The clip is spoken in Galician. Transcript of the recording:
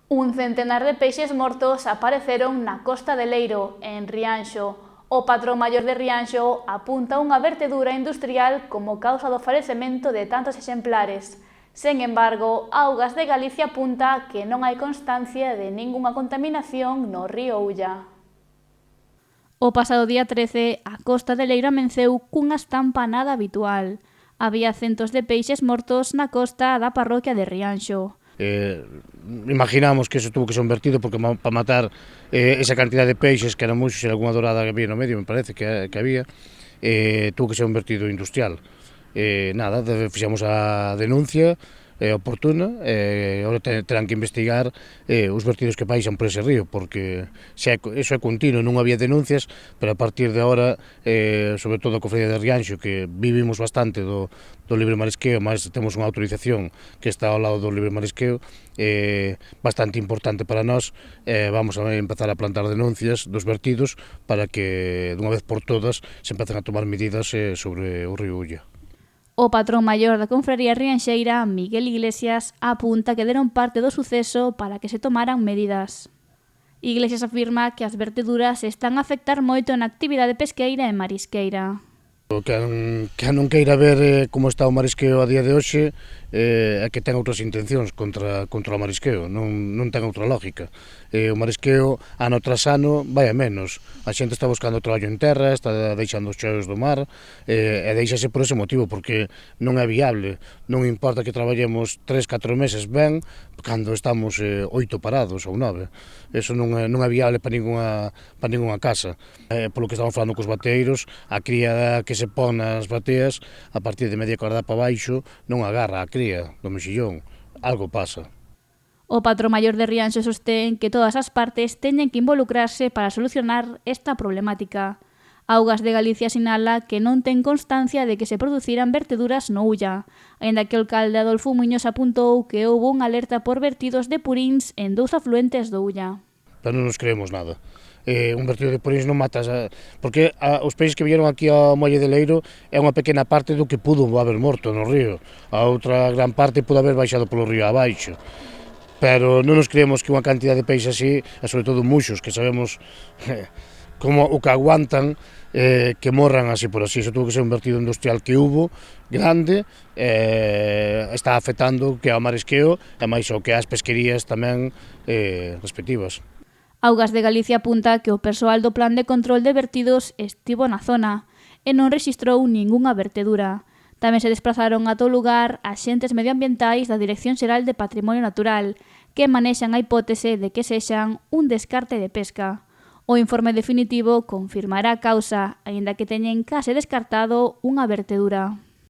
Un centenar de peixes mortos apareceron na costa de Leiro, en Rianxo. O patrón maior de Rianxo apunta unha vertedura industrial como causa do falecemento de tantos exemplares. Sen embargo, Augas de Galicia apunta que non hai constancia de ningunha contaminación no río Ulla. O pasado día 13, a costa de Leiro amenceu cunha estampa nada habitual. Había centos de peixes mortos na costa da parroquia de Rianxo. Imaginamos que eso tuvo que ser un vertido porque para matar esa cantidad de peixes, que eran muchos, e algunha dorada que había no medio, me parece que había, tuvo que ser un vertido industrial. Nada, fixemos a denuncia oportuna, agora terán que investigar os vertidos que baixan por ese río, porque eso é continuo, non había denuncias, pero a partir de agora, sobre todo a Cofradía de Rianxo, que vivimos bastante do libre marisqueo, mas temos unha autorización que está ao lado do libre marisqueo, bastante importante para nós, vamos a empezar a plantar denuncias dos vertidos para que, dunha vez por todas, se empecen a tomar medidas sobre o río Ulla. O patrón maior da confraría rianxeira, Miguel Iglesias, apunta que deron parte do suceso para que se tomaran medidas. Iglesias afirma que as verteduras están a afectar moito na actividade pesqueira e marisqueira. Que non queira ver como está o marisqueo a día de hoxe é que ten outras intencións contra o marisqueo, non ten outra lógica. O marisqueo ano tras ano vai a menos, a xente está buscando traballo en terra, está deixando os choios do mar e deixase por ese motivo, porque non é viable, non importa que traballemos 3-4 meses ben cando estamos 8 parados ou 9, eso non é viable para ningunha casa. Polo que estamos falando cos bateeiros, a cría que se pon nas bateas, a partir de media corda para baixo, non agarra a cría do mexillón, algo pasa. O patrón maior de Rianxo sostén que todas as partes teñen que involucrarse para solucionar esta problemática. Augas de Galicia sinala que non ten constancia de que se produciran verteduras no Ulla, aínda que o alcalde Adolfo Muñoz apuntou que houbo unha alerta por vertidos de puríns en 2 afluentes do Ulla. Pero non nos creemos nada. Un vertido de puríns non mata, porque os peixes que vieron aquí ao Molle de Leiro é unha pequena parte do que pudo haber morto no río, a outra gran parte pudo haber baixado polo río abaixo, pero non nos creemos que unha cantidad de peixes así, e sobre todo muxos, que sabemos como o que aguantan, que morran así por así. Eso tuvo que ser un vertido industrial que hubo, grande, está afectando que ao marisqueo e máis o que ás pesquerías tamén respectivas. Augas de Galicia apunta que o persoal do plan de control de vertidos estivo na zona e non rexistrou ningunha vertedura. Tamén se desplazaron a todo lugar axentes medioambientais da Dirección Xeral de Patrimonio Natural, que manexan a hipótese de que sexan un descarte de pesca. O informe definitivo confirmará a causa, aínda que teñen case descartado unha vertedura.